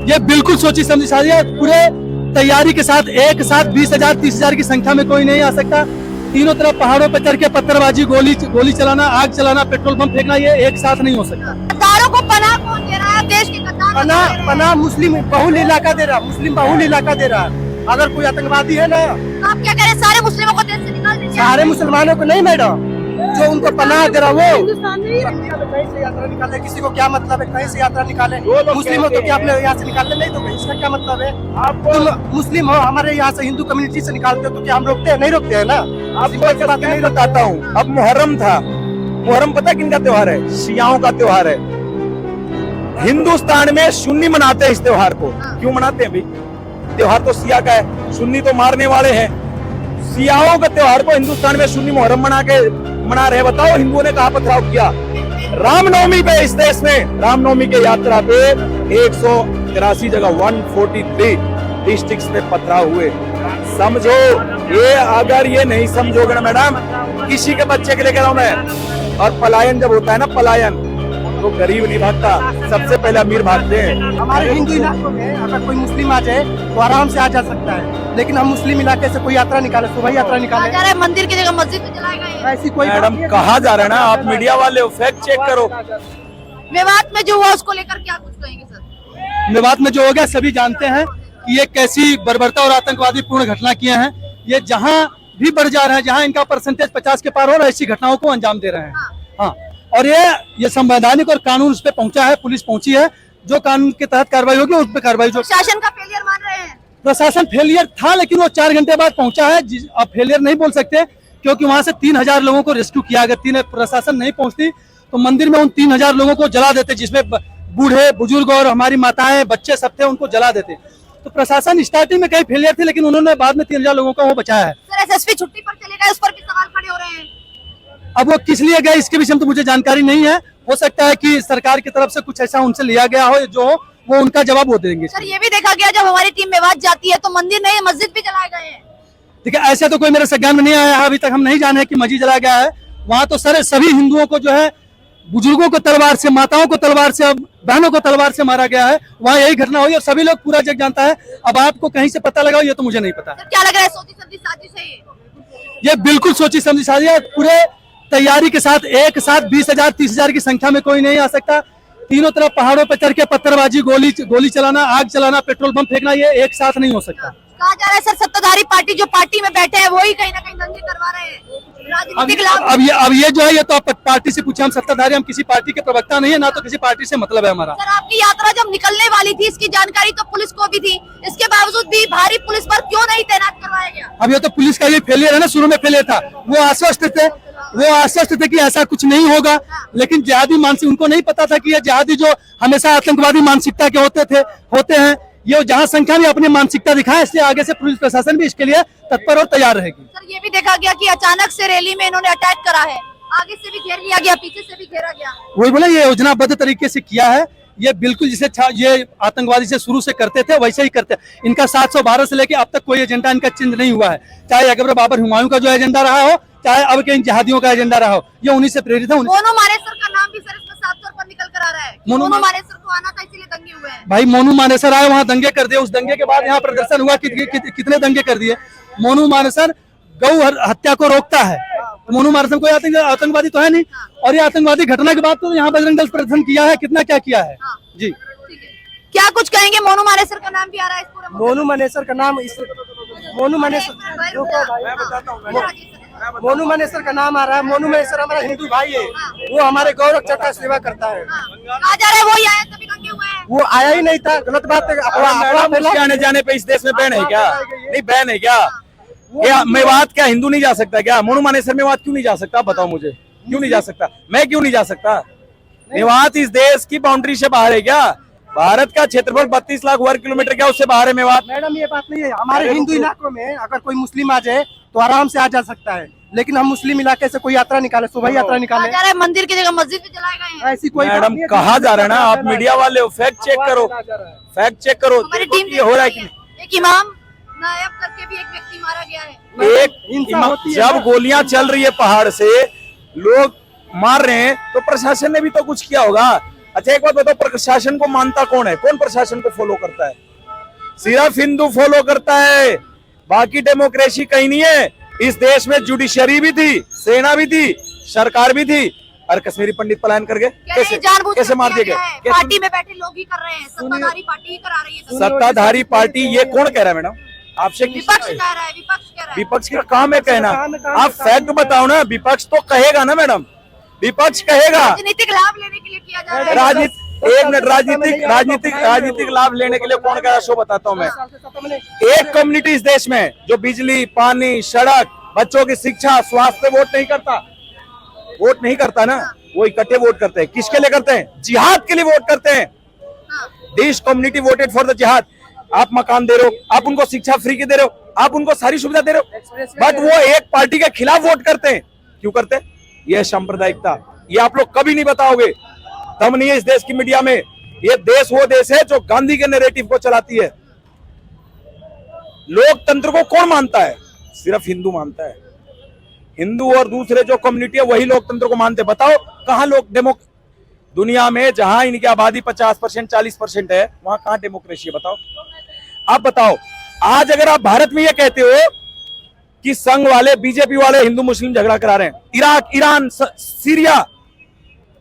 ये बिल्कुल सोची समझी शादी है। पूरे तैयारी के साथ एक साथ 20,000 30,000 की संख्या में कोई नहीं आ सकता। तीनों तरफ पहाड़ों पर चढ़ के पत्थरबाजी, गोली चलाना, आग चलाना, पेट्रोल पंप फेंकना, ये एक साथ नहीं हो सकता। गद्दारों को पनाह कौन दे रहा है? देश के गद्दार पनाह मुस्लिम बहुल इलाका दे रहा, मुस्लिम बहुल इलाका दे रहा। अगर कोई आतंकवादी है ना, तो आप क्या कह रहे हैं? सारे मुस्लिमों को देश से निकाल दीजिए। सारे मुसलमानों को नहीं मैडम, जो उनको पनाह दे रहा वो कहीं से यात्रा निकाले, किसी को क्या मतलब है कहीं से यात्रा निकाले? मुस्लिम हो तो क्या अपने यहाँ से निकालने नहीं तो इसका क्या मतलब है? तुम मुस्लिम हो, हमारे यहाँ से हिंदू कम्युनिटी से निकालते हो तो क्या हम रोकते हैं? नहीं रोकते हैं ना। आपको बात नहीं बताता हूँ। अब मुहर्रम था, मुहर्रम पता किनका त्योहार है? शियाओं का त्योहार है। हिंदुस्तान में सुन्नी मनाते हैं इस त्योहार को। क्यों मनाते हैं भाई? त्योहार तो शिया का है, सुन्नी तो मारने वाले हैं। शियाओं का त्योहार को हिंदुस्तान में सुन्नी मुहर्रम मना रहे। बताओ हिंदुओं ने कहाँ पथराव किया? रामनवमी पे इस देश में, रामनवमी के यात्रा पे 183 जगह 143 डिस्ट्रिक्ट्स में पथराव हुए। समझो, ये अगर ये नहीं समझोगे ना मैडम, किसी के बच्चे के लेकर आओ मैं। और पलायन जब होता है ना, पलायन, तो गरीब नहीं भागता, सबसे पहले अमीर भागते हैं। हमारे हिंदू इलाकों में अगर कोई मुस्लिम आ जाए तो आराम से आ जा सकता है, लेकिन हम मुस्लिम इलाके से कोई यात्रा निकाले, सुबह यात्रा निकाले, जा रहे हैं मंदिर की जगह मस्जिद में जलाए गए। ऐसी कोई मैडम कहा जा रहा है ना, आप मीडिया वाले हो, फैक्ट चेक करो। मेवात में जो हुआ उसको लेकर क्या कुछ कहेंगे सर? मेवात में जो हो गया सभी जानते हैं कि ये कैसी बर्बरता और आतंकवादी पूर्ण घटना किए हैं। ये जहां भी बढ़ जा रहे हैं, जहां इनका परसेंटेज 50 के पार हो रहा है, ऐसी घटनाओं को अंजाम दे रहे हैं। हाँ, और ये संवैधानिक और कानून उस पर पहुंचा है, पुलिस पहुंची है, जो कानून के तहत कार्रवाई होगी उस पर कार्रवाई। जो शासन का फेलियर मान रहे हैं? प्रशासन फेलियर था, लेकिन वो 4 घंटे बाद पहुंचा है। अब फेलियर नहीं बोल सकते, क्योंकि वहां से 3,000 लोगों को रेस्क्यू किया। अगर प्रशासन नहीं पहुंचती तो मंदिर में उन 3,000 लोगों को जला देते, जिसमें बूढ़े बुजुर्ग और हमारी माताएं बच्चे सब थे, उनको जला देते। तो प्रशासन स्टार्टिंग में कहीं फेलियर थी, लेकिन उन्होंने बाद में 3,000 लोगों को वो बचाया है। सर एसएसपी छुट्टी पर चले गए, उस पर भी सवाल खड़े हो रहे हैं। अब वो किस लिए गए इसके विषय में तो मुझे जानकारी नहीं है। हो सकता है कि सरकार की तरफ से कुछ ऐसा उनसे लिया गया हो, जो वो उनका जवाब वो देंगे। सर ये भी देखा गया जब हमारी टीम मेवात जाती है तो मंदिर नहीं मस्जिद भी जलाए गए हैं। देखिए, ऐसा तो कोई मेरे संज्ञान में नहीं आया है, अभी तक हम नहीं जाने कि मस्जिद जलाया गया है। वहां तो सर सभी हिंदुओं को जो है, बुजुर्गों को तलवार से, माताओं को तलवार से, बहनों को तलवार से मारा गया है। वहाँ यही घटना हुई और सभी लोग, पूरा जग जानता है। अब आपको कहीं से पता लगा ये तो मुझे नहीं पता। क्या लग रहा है, सोची समझी साजिश है ये बिल्कुल सोची समझी साजिश है। पूरे तैयारी के साथ एक साथ 20,000 30,000 की संख्या में कोई नहीं आ सकता। तीनों तरफ पहाड़ों पर चढ़ के पत्थरबाजी, गोली चलाना, आग चलाना, पेट्रोल पंप फेंकना, ये एक साथ नहीं हो सकता। कहा जा रहा है सर सत्ताधारी पार्टी जो पार्टी में बैठे हैं वही कहीं ना कहीं दंगे करवा रहे हैं, राजनीतिक लाभ। अब ये जो है, ये तो आप पार्टी से पूछे, हम सत्ताधारी, हम किसी पार्टी के प्रवक्ता नहीं है, ना तो किसी पार्टी से मतलब है हमारा। सर आपकी यात्रा जब निकलने वाली थी, इसकी जानकारी तो पुलिस को भी थी, इसके बावजूद भी भारी पुलिस बल क्यों नहीं तैनात करवाया गया? अब ये तो पुलिस का ये फेलियर है ना, शुरू में फेलियर था। वो आश्वस्त थे कि ऐसा कुछ नहीं होगा, लेकिन जिहादी मानसिक, उनको नहीं पता था कि ये जिहादी जो हमेशा आतंकवादी मानसिकता के होते हैं, ये जहां संख्या में अपनी मानसिकता दिखाए, इसलिए आगे से पुलिस प्रशासन भी इसके लिए तत्पर और तैयार रहेगी। सर ये भी देखा गया कि अचानक से रैली में इन्होंने अटैक करा है, आगे से भी घेर लिया गया, पीछे से भी घेरा गया। वही बोला, ये योजनाबद्ध तरीके से किया है। ये बिल्कुल जिसे ये आतंकवादी से शुरू से करते थे वैसे ही करते हैं। इनका 712 से लेके अब तक कोई एजेंडा इनका चेंज नहीं हुआ है। चाहे अकबर बाबर हुमायूं का जो एजेंडा रहा हो, चाहे अब के जिहादियों का एजेंडा रहा हो, ये उन्हीं से प्रेरित है। मोनू मानेसर का नाम भी सर इसमें साफ तौर पर निकल कर आ रहा है। मोनू मानेसर को आना था, इसीलिए दंगे हुए हैं। भाई मोनू मानेसर आए, वहाँ दंगे कर दिए। उस दंगे के बाद यहाँ प्रदर्शन हुआ, कितने दंगे कर दिए। मोनू मानेसर गौ हत्या को रोकता है, मोनू मानेसर कोई आतंकवादी तो है नहीं। और ये आतंकवादी घटना के बाद तो यहाँ बजरंग दल प्रदर्शन किया है, कितना क्या किया है। जी क्या कुछ कहेंगे? मोनू मानेसर का नाम भी आ रहा है इस पूरे मोनू मानेसर का नाम, मोनू मानेसर का नाम आ रहा है। मोनू मानेसर हमारा हिंदू भाई है, वो हमारे गौ रक्षा का सेवा करता है। कहा जा रहा है वही आया तभी दंगे हुए हैं। वो आया ही नहीं था, गलत बात है। आने जाने पे इस देश में बैन है क्या? नहीं, बैन है क्या? मेवात क्या हिंदू नहीं जा सकता क्या? मोनू मानेसर मेवात क्यों नहीं जा सकता? बताओ मुझे, क्यों नहीं जा सकता? मैं क्यों नहीं जा सकता? मेवात इस देश की बाउंड्री से बाहर है क्या? भारत का क्षेत्रफल 32 लाख वर्ग किलोमीटर, क्या उससे बाहर है मेवात? मैडम ये बात नहीं है। हमारे हिंदू इलाकों में अगर कोई मुस्लिम आ जाए तो आराम से आ जा सकता है, लेकिन हम मुस्लिम इलाके से कोई यात्रा निकाले, सुबह यात्रा निकाले, कहा जा रहा है मंदिर की जगह मस्जिद भी जलाए गए हैं। ऐसी कोई मैडम कहा जा रहा है ना, आप मीडिया वाले हो, फैक्ट चेक करो, फैक्ट चेक करो। हमारी टीम ये हो रहा है कि एक इमाम नायब करके भी एक व्यक्ति मारा गया है। एक जब गोलियां चल रही है, पहाड़ से लोग मार रहे हैं, तो प्रशासन ने भी तो कुछ किया होगा। अच्छा एक बात बताओ, प्रशासन को मानता कौन है? कौन प्रशासन को फॉलो करता है? सिर्फ हिंदू फॉलो करता है, बाकी डेमोक्रेसी कहीं नहीं है। इस देश में जुडिशरी भी थी, सेना भी थी, सरकार भी थी, और कश्मीरी पंडित पलायन कर गए। कैसे मार दिए गए? पार्टी में बैठे लोग ही कर रहे हैं, सत्ताधारी पार्टी ही करा रही है। सत्ताधारी पार्टी, ये कौन कह रहा है मैडम? आपसे विपक्ष कह रहा है, विपक्ष कह रहा है। विपक्ष का काम है कहना, आप फैक्ट बताओ ना। विपक्ष तो कहेगा ना मैडम, विपक्ष कहेगा। राजनीतिक लाभ लेने के लिए किया जा रहा है। राजनीतिक लाभ लेने के लिए कौन कह रहा? शो बताता हूँ मैं। एक कम्युनिटी इस देश में जो बिजली, पानी, सड़क, बच्चों की शिक्षा, स्वास्थ्य पे वोट नहीं करता ना, वो इकट्ठे वोट करते हैं। किसके लिए करते हैं? जिहाद के लिए वोट करते हैं। This community voted for the जिहाद। आप मकान दे रहे हो, आप उनको शिक्षा फ्री की दे रहे हो, आप उनको सारी सुविधा दे रहे हो, बट वो एक पार्टी के खिलाफ वोट करते हैं। क्यों करते हैं? यह सांप्रदायिकता, ये आप लोग कभी नहीं बताओगे, दम नहीं है इस देश की मीडिया में। ये देश वो देश है जो गांधी के नैरेटिव को चलाती है। लोकतंत्र को कौन मानता है? सिर्फ हिंदू मानता है। हिंदू और दूसरे जो कम्युनिटी है वही लोकतंत्र को मानते। बताओ कहां लोग दुनिया में जहां इनकी आबादी 50%, 40% है, वहां कहां डेमोक्रेसी है? बताओ, आप बताओ। आज अगर आप भारत में ये कहते हो कि संघ वाले, बीजेपी वाले हिंदू मुस्लिम झगड़ा करा रहे हैं, इराक, ईरान, सीरिया,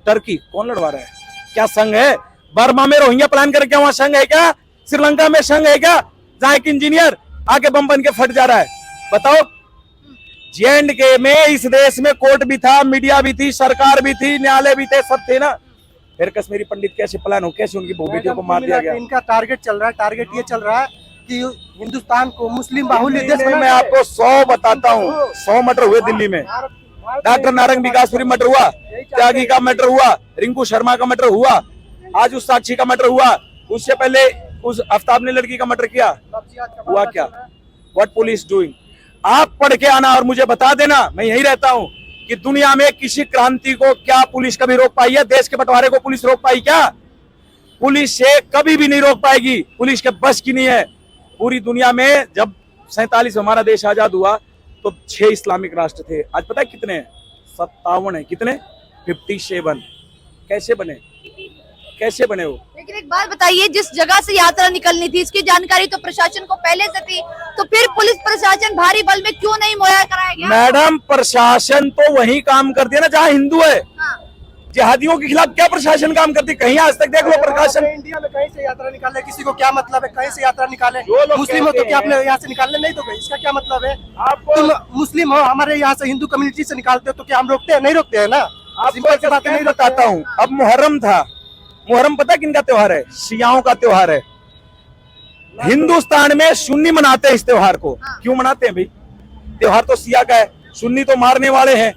टर्की, कौन लड़वा रहा है? क्या संघ है? बर्मा में रोहिंग्या प्लान करके वहां संघ है क्या? श्रीलंका में संघ है क्या? जहां एक इंजीनियर आके बम बन के फट जा रहा है। बताओ, J&K में इस देश में कोर्ट भी था, मीडिया भी थी, सरकार भी थी, न्यायालय भी थे, सब थे ना। फिर कश्मीरी पंडित कैसे प्लान हो, कैसे उनकी बेटियों को मार दिया गया? इनका टारगेट चल रहा है, टारगेट ये चल रहा है कि हिंदुस्तान को मुस्लिम बाहुल्य देश मैं आपको 100 बताता हूँ। 100 मर्डर हुए दिल्ली में। डॉक्टर नारंग विकासपुरी मर्डर हुआ, त्यागी का मर्डर हुआ, रिंकू शर्मा का मर्डर हुआ, आज उस साक्षी का मर्डर हुआ, उससे पहले उस आफ्ताब ने लड़की का मर्डर किया। हुआ क्या? What police doing? आप पढ़ के आना और मुझे बता देना, मैं यही रहता हूँ, कि दुनिया में किसी क्रांति को क्या पुलिस कभी रोक पाई है? देश के बंटवारे को पुलिस रोक पाई क्या? पुलिस से कभी भी नहीं रोक पाएगी, पुलिस के बस की नहीं है। पूरी दुनिया में जब 47 हमारा देश आजाद हुआ तो 6 इस्लामिक राष्ट्र थे, आज पता है कितने हैं? 57 है। कितने? 57। कैसे बने? कैसे बने वो? लेकिन एक बात बताइए, जिस जगह से यात्रा निकलनी थी इसकी जानकारी तो प्रशासन को पहले से थी, तो फिर पुलिस प्रशासन भारी बल में क्यों नहीं मुहैया कराया गया? मैडम, प्रशासन तो वही काम करती है ना जहाँ हिंदू है। जिहादियों के खिलाफ क्या प्रशासन काम करती? कहीं आज तक देख लो प्रशासन। इंडिया में कहीं से यात्रा निकाले, किसी को क्या मतलब है? कहीं से यात्रा निकाले, मुस्लिम हो तो क्या अपने यहाँ से निकालने नहीं तो? इसका क्या मतलब है? तुम मुस्लिम हो, हमारे यहाँ से हिंदू कम्युनिटी से निकालते हो तो क्या हम रोकते हैं? नहीं रोकते हैं ना। सिंपल सी बात नहीं बताता हूँ। अब मुहर्रम था, मुहर्रम पता किनका त्योहार है? शियाओं का त्योहार है। हिंदुस्तान में सुन्नी मनाते हैं इस त्योहार को। क्यों मनाते हैं भाई? त्योहार तो शिया का है, सुन्नी तो मारने वाले हैं।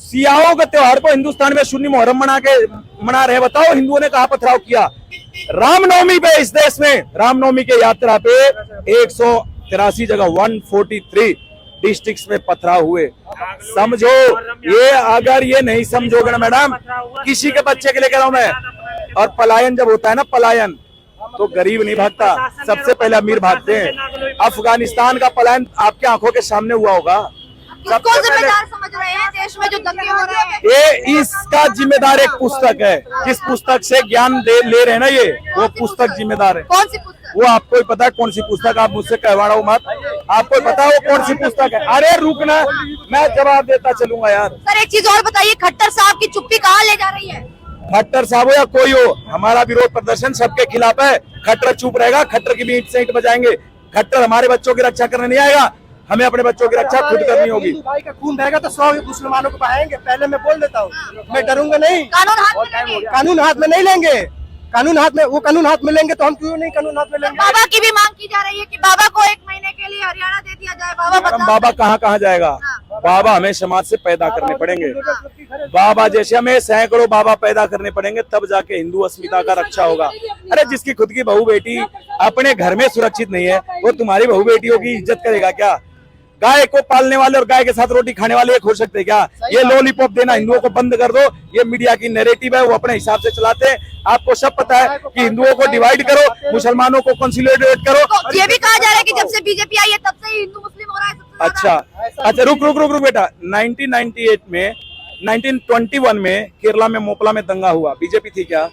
शियाओं के त्योहार को हिंदुस्तान में सुन्नी मुहर्रम मना रहे हैं। बताओ हिंदुओं ने कहा पथराव किया? रामनवमी पे इस देश में, रामनवमी के यात्रा पे 183 जगह 143 डिस्ट्रिक्ट्स में पथराव हुए। समझो, ये अगर ये नहीं समझोगे ना मैडम, किसी के बच्चे के लिए कह रहा हूं मैं। और पलायन जब होता है ना, पलायन, तो गरीब नहीं भागता, सबसे पहले अमीर भागते हैं। अफगानिस्तान का पलायन आपके आंखों के सामने हुआ होगा। किसको जिम्मेदार समझ रहे हैं देश में जो दंगे हो रहे हैं? ये इसका जिम्मेदार एक पुस्तक है। जिस पुस्तक से ज्ञान ले रहे हैं ना ये, वो पुस्तक जिम्मेदार है। कौन सी पुस्तक? वो आपको ही पता है कौन सी पुस्तक। आप मुझसे कहवाड़ा हो मत, आपको पता है वो कौन सी पुस्तक है। अरे रुकना, मैं जवाब देता चलूंगा यार। सर एक चीज और बताइए, खट्टर साहब की चुप्पी कहाँ ले जा रही है? खट्टर साहब हो या कोई हो, हमारा विरोध प्रदर्शन सबके खिलाफ है। खट्टर चुप रहेगा, खट्टर की भी ईंट से ईंट बजाएंगे। खट्टर हमारे बच्चों की रक्षा करने नहीं आएगा, हमें अपने बच्चों की रक्षा खुद करनी होगी। भाई का खून बहेगा तो 100 मुसलमानों को बहाएंगे। पहले मैं बोल देता हूँ, मैं डरूंगा नहीं। कानून हाथ में लेंगे? कानून हाथ में नहीं लेंगे। कानून हाथ में, वो कानून हाथ में लेंगे तो हम क्यों नहीं कानून हाथ में लेंगे? बाबा की भी मांग की जा रही है कि बाबा को 1 महीने के लिए हरियाणा दे दिया जाए। बाबा बताओ। बाबा कहाँ जाएगा? बाबा हमें समाज से पैदा करने पड़ेंगे। बाबा जैसे हमें सैकड़ों बाबा पैदा करने पड़ेंगे, तब जाके हिंदू अस्मिता का रक्षा होगा। अरे जिसकी खुद की बहू बेटी अपने घर में सुरक्षित नहीं है, वो तुम्हारी बहू बेटियों की इज्जत करेगा क्या? गाय को पालने वाले और गाय के साथ रोटी खाने वाले एक हो सकते हैं क्या? ये लॉलीपॉप देना हिंदुओं को बंद कर दो। ये मीडिया की नैरेटिव है, वो अपने हिसाब से चलाते हैं। आपको सब पता है कि हिंदुओं को डिवाइड करो, मुसलमानों को कंसोलिडेट करो। तो ये भी कहा जा रहा है कि जब से बीजेपी आई है तब से ही हिंदू मुस्लिम हो रहा है सबसे ज्यादा। अच्छा, रुक बेटा। 1998 में 1921 में केरला में मोपला में दंगा हुआ, बीजेपी थी क्या?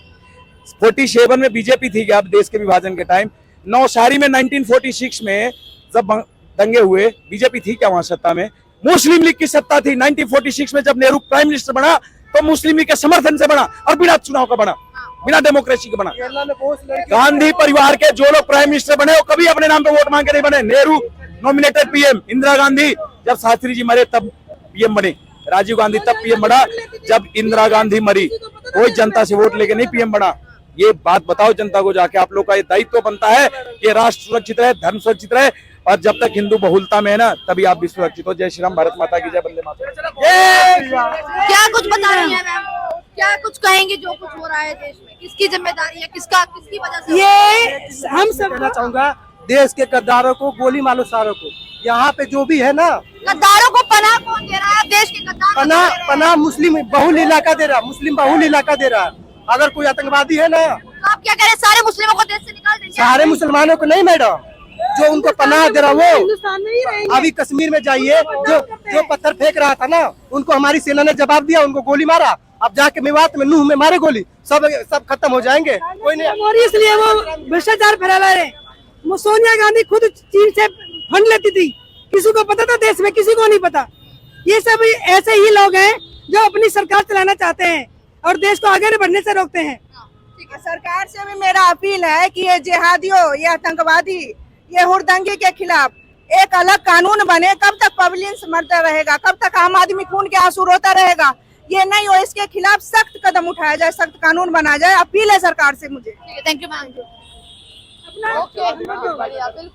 47 में बीजेपी थी क्या अब देश के विभाजन के टाइम? नौशारी में 1946 में जब दंगे हुए बीजेपी थी क्या वहां सत्ता में? मुस्लिम लीग की सत्ता थी 1946 में। जब नेहरू प्राइम मिनिस्टर बना तो मुस्लिम लीग के समर्थन से बना और बिना चुनाव का बना, बिना डेमोक्रेसी के बना। गांधी परिवार के जो लोग प्राइम मिनिस्टर बने वो कभी अपने नाम पे वोट मांग के नहीं बने। नेहरू नॉमिनेटेड पीएम, इंदिरा गांधी जब शास्त्री जी मरे तब पीएम बने, राजीव गांधी तब पीएम बना जब इंदिरा गांधी मरी। कोई जनता से वोट लेके नहीं पीएम बना। ये बात बताओ जनता को जाके। आप लोग का ये दायित्व बनता है कि राष्ट्र सुरक्षित रहे, धर्म सुरक्षित रहे, और जब तक हिंदू बहुलता में है ना तभी आप भी सुरक्षित हो। जय श्री राम, भारत माता की जय, वंदे मातरम। क्या कुछ बता रही है मैम, क्या कुछ कहेंगे जो कुछ हो रहा है देश में? किसकी जिम्मेदारी है, किसकी वजह से? ये हम सब कहना चाहूंगा, देश के गद्दारों को गोली मारो सारों को। यहाँ पे जो भी है ना, गद्दारों को पनाह कौन दे रहा है? देश के गद्दार पनाह मुस्लिम बहुल इलाका दे रहा, मुस्लिम बहुल इलाका दे रहा। अगर कोई आतंकवादी है ना, तो आप क्या कह रहे हैं, सारे मुस्लिमों को देश से निकाल देंगे? सारे मुसलमानों को नहीं मैडम, जो उनको पनाह दे रहा वो हिंदुस्तान में ही रहेंगे। अभी कश्मीर में जाइए, जो पत्थर फेंक रहा था ना उनको हमारी सेना ने जवाब दिया, उनको गोली मारा। अब जाके मेवात में नूह में मारे गोली, सब खत्म हो जाएंगे। कोई नहीं, इसलिए वो भ्रष्टाचार फैला रहे। सोनिया गांधी खुद चीन से फंड लेती थी, किसी को पता था देश में, किसी को नहीं पता। ये सब ऐसे ही लोग हैं जो अपनी सरकार चलाना चाहते हैं और देश को आगे बढ़ने से रोकते हैं। सरकार से भी मेरा अपील है कि ये जिहादियों, ये आतंकवादी, ये हुड़दंगी के खिलाफ एक अलग कानून बने। कब तक पब्लिक मरता रहेगा, कब तक आम आदमी खून के आंसू रोता रहेगा? ये नहीं हो, इसके खिलाफ सख्त कदम उठाया जाए, सख्त कानून बना जाए। अपील है सरकार से मुझे। Thank you ma'am. ओके, बढ़िया, बिल्कुल।